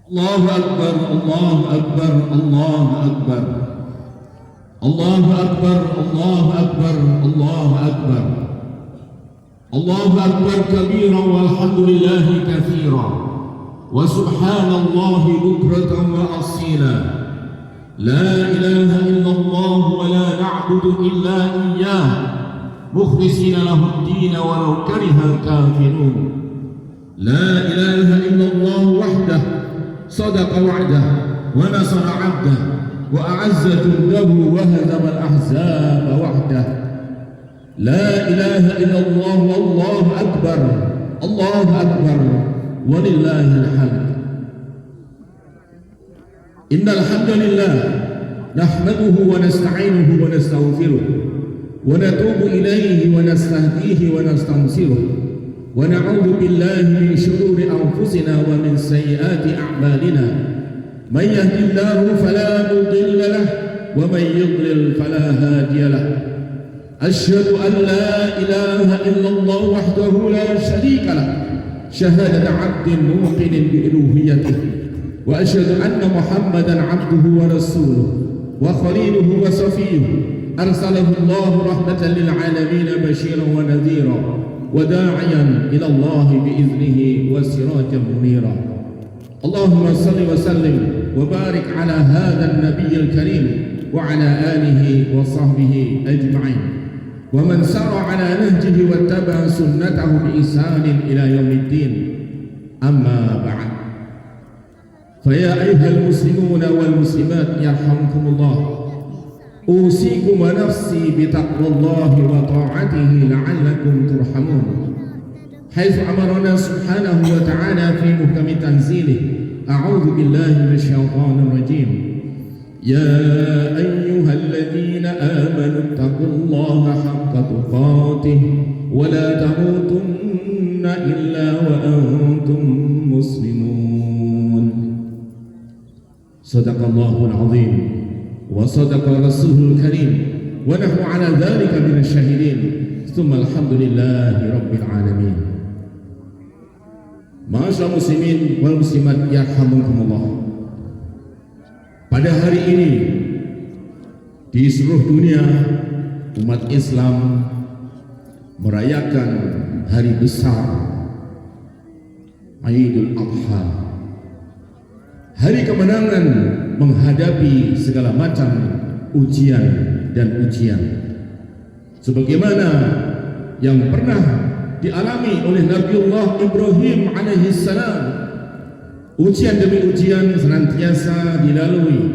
الله أكبر الله أكبر الله أكبر الله أكبر الله أكبر الله أكبر الله أكبر كبيرا والحمد لله كثيرا وسبحان الله بكرة وأصيلا لا إله إلا الله ولا نعبد إلا إياه مخلصين له الدين ولو كره الكافرون لا إله إلا الله وحده صدق وعده ونصر عبده وأعز جنده وهزم الأحزاب وحده لا إله إلا الله والله أكبر الله أكبر ولله الحمد إن الحمد لله نحمده ونستعينه ونستغفره ونتوب إليه ونستهديه ونستنصره ونعوذ بالله من شرور أنفسنا ومن سيئات أعمالنا من يهد الله فلا مضل له ومن يضلل فلا هادي له أشهد أن لا إله إلا الله وحده لا شريك له شهادة عبد موقن بإلوهيته وأشهد أن محمدا عبده ورسوله وخليله وصفيه أرسله الله رحمة للعالمين بشيرا ونذيرا وداعيا إلى الله بإذنه وسراجا منيرا اللهم صل وسلم وبارك على هذا النبي الكريم وعلى آله وصحبه أجمعين ومن سار على نهجه واتبع سنته بإحسان إلى يوم الدين أما بعد فيا أيها المسلمون والمسلمات يرحمكم الله أوصيكم ونفسي بتقوى الله وطاعته لعلكم ترحمون حيث أمرنا سبحانه وتعالى في محكم تنزيله أعوذ بالله من الشيطان الرجيم يا أيها الذين آمنوا اتقوا الله حق تقاته ولا تموتن إلا وأنتم مسلمون صدق الله العظيم وصدق رسوله الكريم ونحن على ذلك من الشاهدين ثم الحمد لله رب العالمين. Ma'asyiral muslimin wal muslimat yarhamukumullah. Pada hari ini di seluruh dunia umat Islam merayakan hari besar Idul Adha, hari kemenangan menghadapi segala macam ujian dan ujian, sebagaimana yang pernah dialami oleh Nabiullah Ibrahim alaihissalam. Ujian demi ujian senantiasa dilalui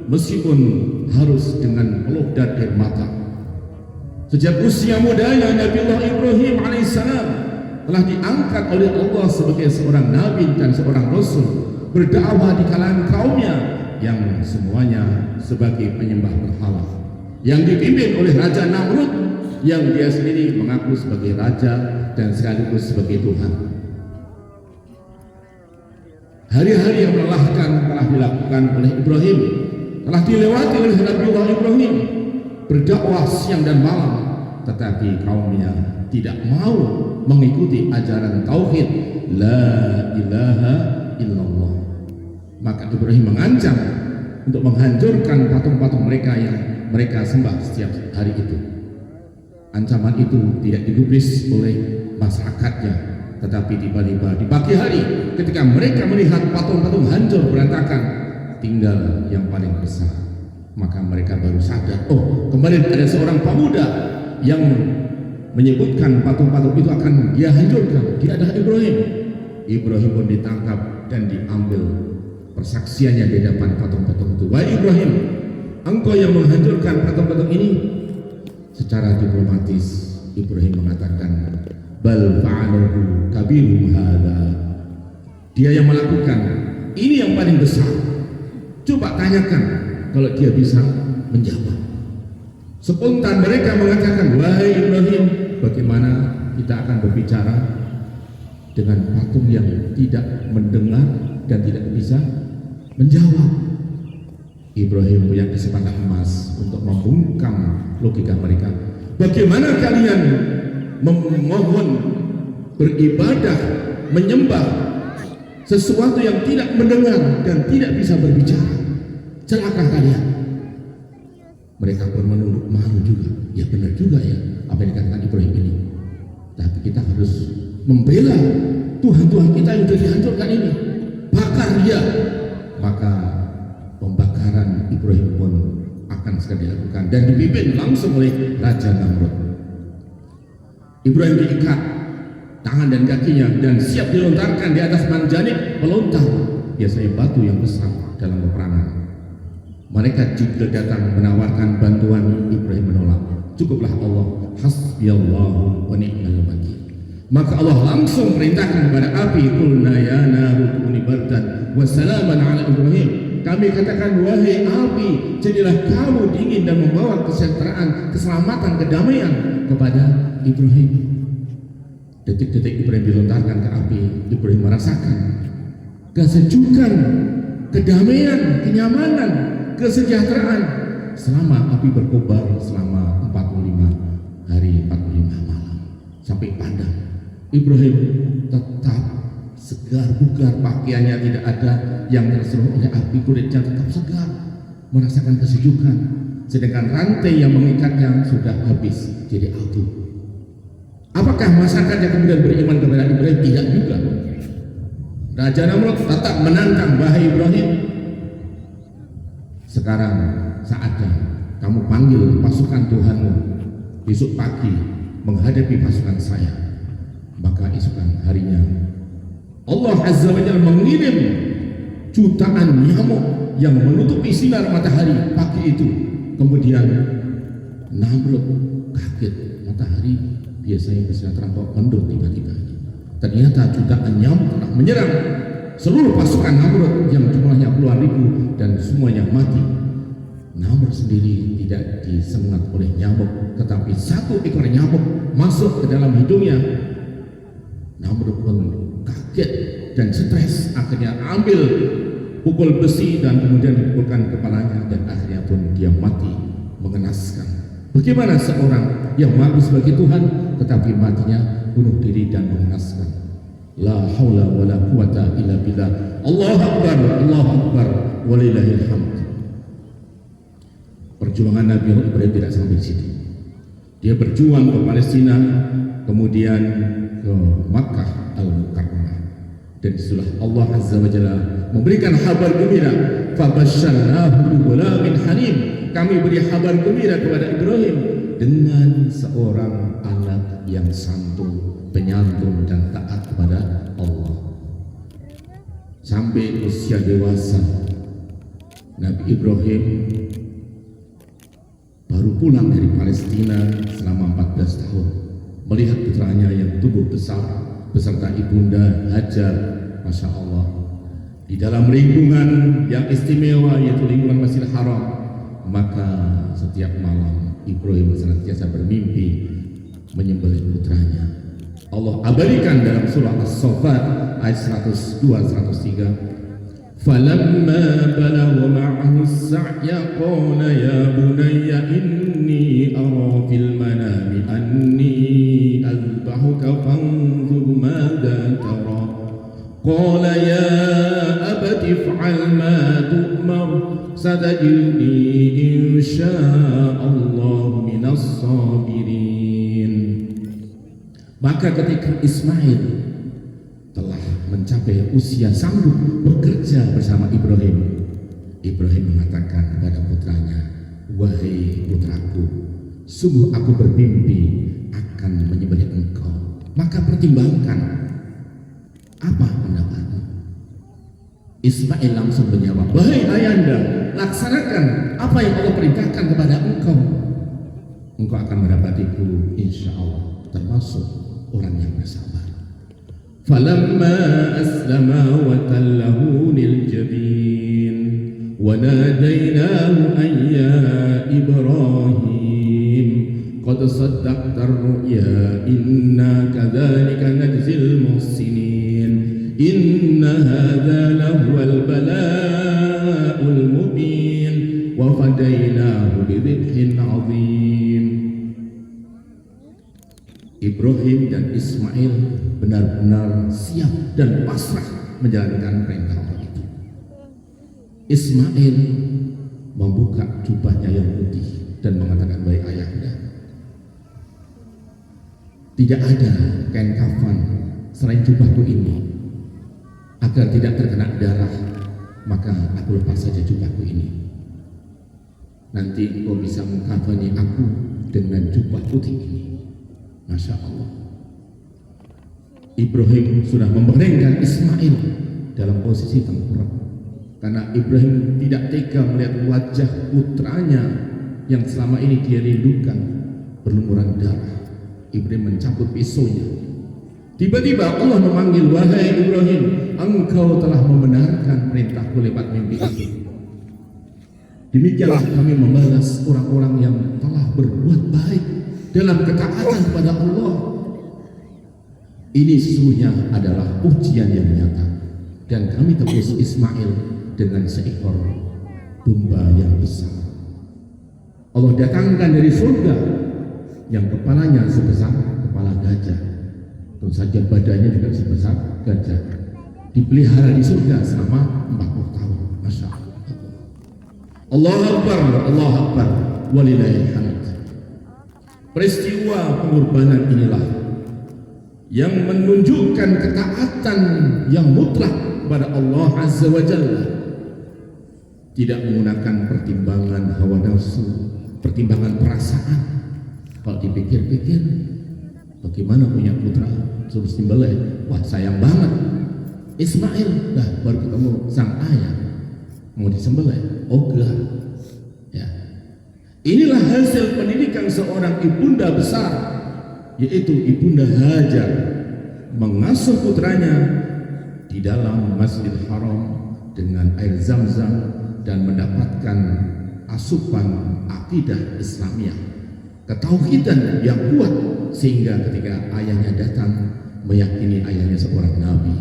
meskipun harus dengan peluh dan air mata. Sejak usia mudanya Nabiullah Ibrahim alaihissalam telah diangkat oleh Allah sebagai seorang nabi dan seorang rasul, berdakwah di kalangan kaumnya yang semuanya sebagai penyembah berhala, yang dipimpin oleh Raja Namrud yang dia sendiri mengaku sebagai raja dan sekaligus sebagai Tuhan. Hari-hari yang melelahkan telah dilakukan oleh Ibrahim, telah dilewati oleh Nabiullah Ibrahim, berdakwah siang dan malam, tetapi kaumnya tidak mau mengikuti ajaran tauhid la ilaha illallah. Maka Ibrahim mengancam untuk menghancurkan patung-patung mereka yang mereka sembah setiap hari itu. Ancaman itu tidak digubris oleh masyarakatnya, tetapi tiba-tiba di pagi hari ketika mereka melihat patung-patung hancur berantakan, tinggal yang paling besar, maka mereka baru sadar, oh kemarin ada seorang pemuda yang menyebutkan patung-patung itu akan dia hancurkan. Dia adalah Ibrahim. Ibrahim pun ditangkap dan diambil persaksiannya di depan patung-patung itu. Wahai Ibrahim, engkau yang menghancurkan patung-patung ini. Secara diplomatis Ibrahim mengatakan, bal fa'alahu kabiruhum hadza. Dia yang melakukan, ini yang paling besar. Coba tanyakan kalau dia bisa menjawab. Spontan mereka mengatakan, wahai Ibrahim, bagaimana kita akan berbicara dengan patung yang tidak mendengar dan tidak bisa menjawab? Ibrahim punya kesempatan emas untuk membungkam logika mereka. Bagaimana kalian memohon, beribadah, menyembah sesuatu yang tidak mendengar dan tidak bisa berbicara. Celaka kalian. Mereka pun menunduk malu juga. Ya benar juga ya apa yang dikatakan Ibrahim ini. Tapi kita harus membela Tuhan-Tuhan kita yang sudah dihancurkan ini. Bakar dia. Maka pembakaran Ibrahim pun akan segera dilakukan dan dipimpin langsung oleh Raja Namrud. Ibrahim diikat tangan dan kakinya dan siap dilontarkan di atas manjanik pelontar, biasanya batu yang besar dalam peperangan. Mereka juga datang menawarkan bantuan. Ibrahim menolak. Cukuplah Allah, hasbiyallahu wa ni'mal wakil. Maka Allah langsung perintahkan kepada api, qulna ya naru kuni bardan wa salaman ala Ibrahim. Kami katakan, wahai api, jadilah kamu dingin dan membawa kesejahteraan, keselamatan, kedamaian kepada Ibrahim. Detik-detik Ibrahim dilontarkan ke api, Ibrahim merasakan kesejukan, kedamaian, kenyamanan, kesejahteraan selama api berkobar selama 45 hari 45 malam sampai padam. Ibrahim tetap segar bugar, pakaiannya tidak ada yang terseruh oleh api, kulitnya tetap segar, merasakan kesejukan, sedangkan rantai yang mengikatnya sudah habis jadi abu. Apakah masyarakat yang kemudian beriman kepada Ibrahim? Tidak juga. Raja Namrud tetap menantang, wahai Ibrahim, sekarang saatnya kamu panggil pasukan Tuhanmu besok pagi menghadapi pasukan saya. Maka esokan harinya Allah Azza wa Jalla mengirim jutaan nyamuk yang menutupi sinar matahari pagi itu. Kemudian Namrud kaget, matahari biasanya bisa terangkat mendung tiba-tiba. Ternyata jutaan nyamuk telah menyerang seluruh pasukan Namrud yang jumlahnya puluhan ribu dan semuanya mati. Namrud sendiri tidak disengat oleh nyamuk, tetapi satu ekor nyamuk masuk ke dalam hidungnya. Namrud pun kaget dan stres, akhirnya ambil pukul besi dan kemudian dipukulkan kepalanya dan akhirnya pun dia mati mengenaskan. Bagaimana seorang yang mengaku sebagai Tuhan tetapi matinya bunuh diri dan mengenaskan. La haula wala quwata illa billah. Allahu akbar, Allahu akbar, walillahil hamd. Perjuangan Nabi Ibrahim tidak sampai di situ. Dia berjuang ke Palestina, kemudian ke Makkah Al-Mukarramah, dan itulah Allah Azza wa Jalla memberikan kabar gembira, fabasyarnahu bighulamin halim. Kami beri kabar gembira kepada Ibrahim dengan seorang anak yang santun, penyantun dan taat kepada Allah. Sampai usia dewasa, Nabi Ibrahim baru pulang dari Palestina selama 14 tahun, melihat putranya yang tumbuh besar beserta ibunda Hajar, Masya Allah, di dalam lingkungan yang istimewa yaitu lingkungan Masjidil Haram. Maka setiap malam Ibrahim senantiasa bermimpi menyembelih putranya. Allah abadikan dalam surah As-Saffat ayat 102-103. Falamma balagha ma'ahu as-sa'ya qala ya bunayya inni ara fil manami anni azbahuka fanzur madza tara. Qala ya abati if'al ma tu'mar satajidni insya'allahu minas sabirin. Maka ketika Ismail telah mencapai usia sanggup bekerja bersama Ibrahim, Ibrahim mengatakan kepada putranya, wahai putraku, sungguh aku bermimpi akan menyembelih engkau, maka pertimbangkan apa pendapatmu. Ismail langsung menjawab, wahai ayahanda, laksanakan apa yang Allah perintahkan kepada engkau. Engkau akan mendapatiku insya Allah termasuk orang yang bersabar. Falamma aslama wa tallahu lil jabin wa nadainahu an ya Ibrahim qad saddaqta ar-ru'ya inna kadzalika najzil muhsinin inna hadza lahuwal bala'ul mubin wa fadainahu bidhibhin 'adzim. Ibrahim dan Ismail benar-benar siap dan pasrah menjalankan perintah Allah itu. Ismail membuka jubahnya yang putih dan mengatakan, "Baik ayahanda, tidak ada kain kafan selain jubahku ini. Agar tidak terkena darah, maka aku lepas saja jubahku ini. Nanti engkau bisa mengkafani aku dengan jubah putih ini." Masya Allah. Ibrahim sudah membaringkan Ismail dalam posisi tengkurap, karena Ibrahim tidak tega melihat wajah putranya yang selama ini dia rindukan berlumuran darah. Ibrahim mencabut pisaunya. Tiba-tiba Allah memanggil, "Wahai Ibrahim, engkau telah membenarkan perintahku lewat mimpi itu. Demikianlah kami membalas orang-orang yang telah berbuat baik dalam ketaatan kepada Allah." Ini sesungguhnya adalah ujian yang nyata, dan kami tebus Ismail dengan seekor domba yang besar. Allah datangkan dari surga yang kepalanya sebesar kepala gajah, tentu saja badannya juga sebesar gajah, dipelihara di surga selama 40 tahun. Masya Allah. Allahu Akbar, Allahu Akbar, walillahil hamd. Peristiwa pengorbanan inilah yang menunjukkan ketaatan yang mutlak kepada Allah Azza wa Jalla, tidak menggunakan pertimbangan hawa nafsu, pertimbangan perasaan. Kalau dipikir-pikir, bagaimana punya putra suruh sembelih, wah sayang banget. Ismail dah baru ketemu sang ayah, mau disembelih, ogah. Ya, inilah hasil pendidikan seorang ibunda besar, yaitu Ibunda Hajar, mengasuh putranya di dalam Masjidil Haram dengan air Zam-Zam dan mendapatkan asupan akidah Islamiyah, ketauhidan yang kuat, sehingga ketika ayahnya datang meyakini ayahnya seorang nabi.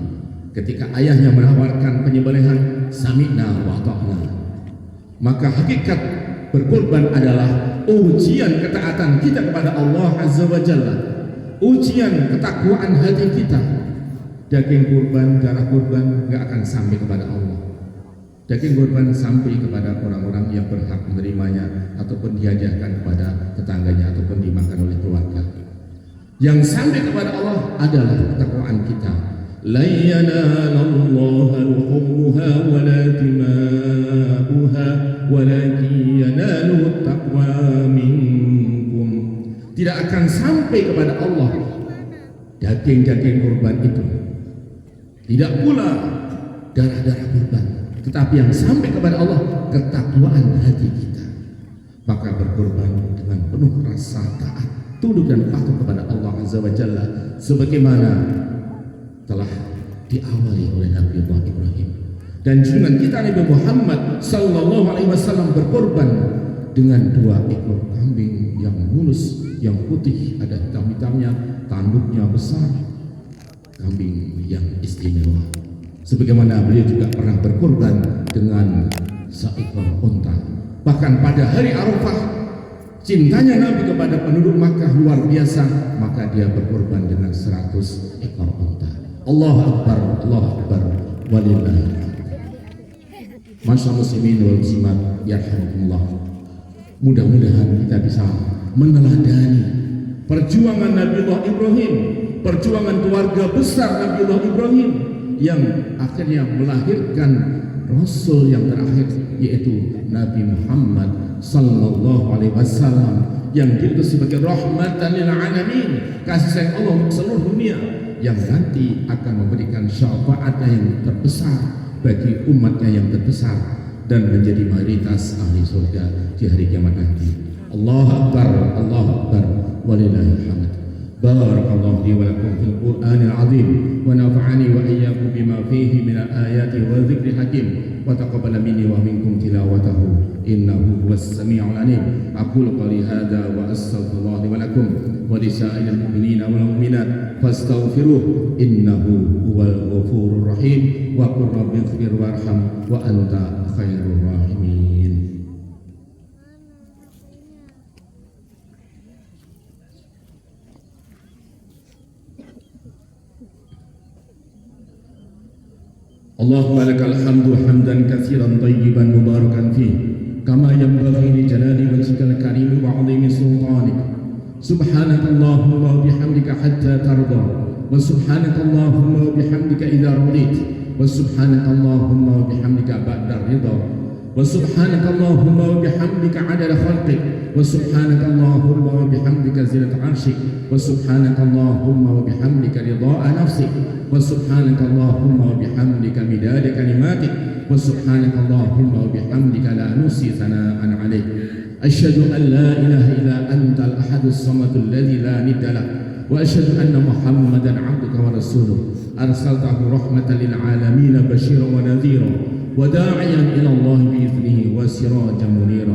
Ketika ayahnya menawarkan penyembelihan, sami'na wa ata'na. Maka hakikat berkorban adalah ujian ketaatan kita kepada Allah Azza wa Jalla, ujian ketakwaan hati kita. Daging kurban, darah kurban gak akan sampai kepada Allah. Daging kurban sampai kepada orang-orang yang berhak menerimanya, ataupun dihadiahkan kepada tetangganya, ataupun dimakan oleh keluarga. Yang sampai kepada Allah adalah ketakwaan kita. La yanalallaha luhumuha wala dima'uha walakin yanaluhu taqwa minkum. Tidak akan sampai kepada Allah daging-daging kurban itu, tidak pula darah-darah kurban, tetapi yang sampai kepada Allah ketakwaan hati kita. Maka berkorban dengan penuh rasa taat, tunduk dan patuh kepada Allah Azza wa Jalla, sebagaimana telah diawali oleh Nabi Allah Ibrahim. Dan junjungan kita Nabi Muhammad sallallahu alaihi wasallam berkorban dengan 2 ekor kambing yang mulus, yang putih, ada hitam-hitamnya, tanduknya besar, kambing yang istimewa. Sebagaimana beliau juga pernah berkorban dengan seekor unta. Bahkan pada hari Arafah, cintanya Nabi kepada penduduk Makkah luar biasa, maka dia berkorban dengan 100 ekor unta. Allahu Akbar, Allahu Akbar, walillahil hamd. Masyaallah muslimin wal muslimat yarhamukumullah. Mudah-mudahan kita bisa meneladani perjuangan Nabiullah Ibrahim, perjuangan keluarga besar Nabiullah Ibrahim, yang akhirnya melahirkan Rasul yang terakhir, yaitu Nabi Muhammad sallallahu alaihi wasallam, yang diutus sebagai rahmatan lil alamin, kasih sayang Allah untuk seluruh dunia, yang nanti akan memberikan syafaatnya yang terbesar bagi umatnya yang terbesar dan menjadi mayoritas ahli surga di hari kiamat nanti. Allahu Akbar, Allahu Akbar, walillahil hamd. Barakallahu li wa lakum fil Qur'anil azim wa nafa'ani wa iyyakum bima fihi min al-ayati wa dhikril hakim wa taqabbala minni wa minkum tilawatahu innahu huwas sami'ul alim. Aqulu qali hadza wa astaghfirullah li wa lakum wa li sa'iril mu'minina wal mu'minat fastaghfiruh innahu huwal ghafurur rahim wa qur rabbighfir warham wa anta khairur rahimin. Allahumma lakal hamdu hamdan katsiran tayyiban mubarakan fih kama yanbaghi li jalali wajhikal karim wa 'azimi sultanik. Subhanakallahumma wa bihamdika hatta tarda wa subhanakallahumma wa bihamdika idza radit wa subhanakallahumma wa bihamdika ba'da ridha wa subhanakallahumma wa bihamdika 'adada khalqik wa subhanakallahumma wa bihamdika zinata 'arsyik wa subhanakallahumma wa bihamdika ridha'a nafsik wa subhanakallahumma wa bihamdika midada kalimatik wa subhanakallahumma wa bihamdika la nuhsi thana'an 'alaik. Asyhadu an la ilaha illa antal ahadus samadul ladzi la nidda lak wa asyhadu anna muhammadan 'abduka wa rasuluh arsaltahu rahmatan lil alamin basyiran wa nadhira wa da'iyan ila Allah bi idnihi wa sirajan munira.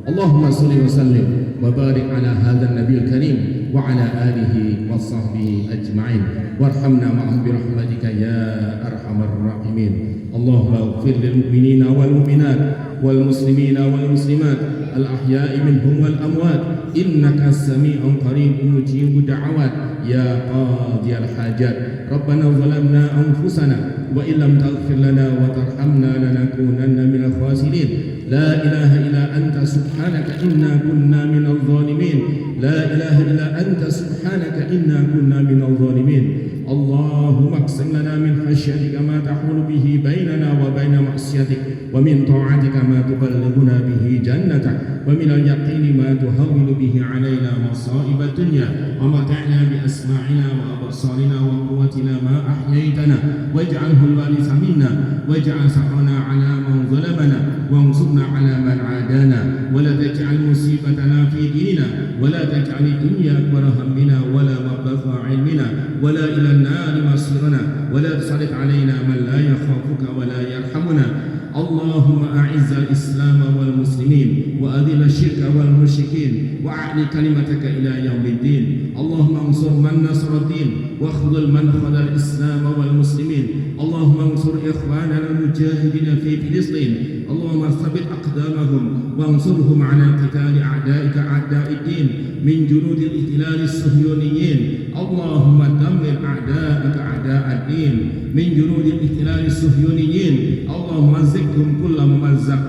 Allahumma shalli wa sallim wa barik ala hadzal nabiyil karim wa ala alihi wa sahbihi ajma'in warhamna ma'ahum bi rahmatika ya arhamar rahimin. Allahumma ighfir lil mu'minina wal mu'minat wal muslimina wal muslimat al ahya'i minhum wal amwat innaka sami'un qaribun mujibud da'awat ya qadiyal hajat. Rabbana zalamna anfusana wa illam taghfir lana wa tarhamna lanakunanna minal khasirin. La ilaha illa anta subhanaka inna kunna minal zalimin. La ilaha illa anta subhanaka inna kunna minal zalimin. Allahumma aqsim lana min khashyatika ma tahulu bihi bainana wa baina ma'siyatik wa min ta'atika ma tuballighuna bihi jannatak wa min al-yaqini ma tuhawwilu bihi alaina masa'ib ad-dunya wa mata'na bi asma'ina wa absarina wa quwwatina ma ahyaytana waj'alhu al-waritha minna waj'al sa'rana 'ala man zalamana wansurna 'ala man 'adana wa la taj'al musibatana fi dinina wa la taj'al ad-dunya akbara hammina wa la mablagha 'ilmina wa la ila النار مصيرنا ولا تسلط علينا من لا يخافك ولا يرحمنا. اللهم أعز الإسلام والمسلمين وأذل الشرك والمشركين وأعل كلمتك إلى يوم الدين. اللهم انصر من نصر الدين واخذل من خذل الإسلام والمسلمين. اللهم انصر إخواننا المجاهدين في فلسطين. اللهم ثبت أقدامهم وانصرهم على قتال أعدائك أعداء الدين من جنود الاحتلال الصهيونيين. اللهم دمر أعداءك أعداء الدين من جنود الاحتلال الصهيونيين. اللهم مزقهم كل ممزق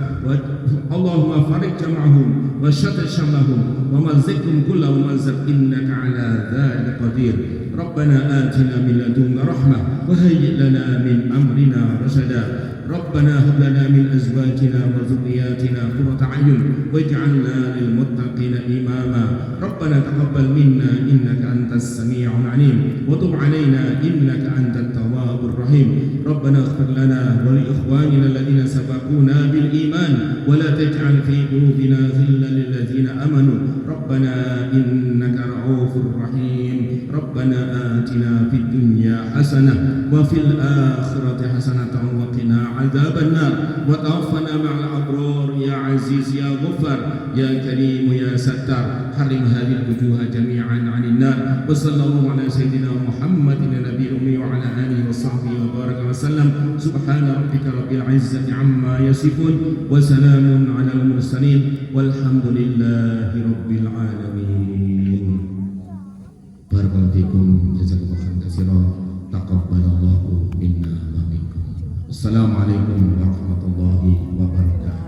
اللهم فرق جمعهم وشتت شملهم ومزقهم كل ممزق إنك على ذلك قدير. ربنا آتنا من لدنك رحمة وهيئ لنا من أمرنا رشدا. ربنا هب لنا من أزواجنا وذرياتنا قرة أعين واجعلنا للمتقين إماما. ربنا تقبل منا إنك أنت السميع العليم وتب علينا إنك أنت التواب الرحيم. ربنا اغفر لنا ولإخواننا الذين سبقونا بالإيمان ولا تجعل في قلوبنا غلا للذين آمنوا. ربنا إنك رؤوف رحيم. ربنا آتنا في الدنيا حسنة وفي الآخرة حسنة وقنا عذاب النار وتوفنا مع الأبرار يا عزيز يا غفار يا كريم يا ستار. حرم هذه الوجوه جميعا عن النار. وصلى الله على سيدنا محمد النبي الأمي وعلى آله وصحبه وبارك وسلم. سبحان ربك رب العزة عما يصفون وسلام على المرسلين والحمد لله رب العالمين. Barakallahu fikum, jazakumullahu khairan, taqabbalallahu minna wa minkum. Assalamualaikum warahmatullahi wabarakatuh.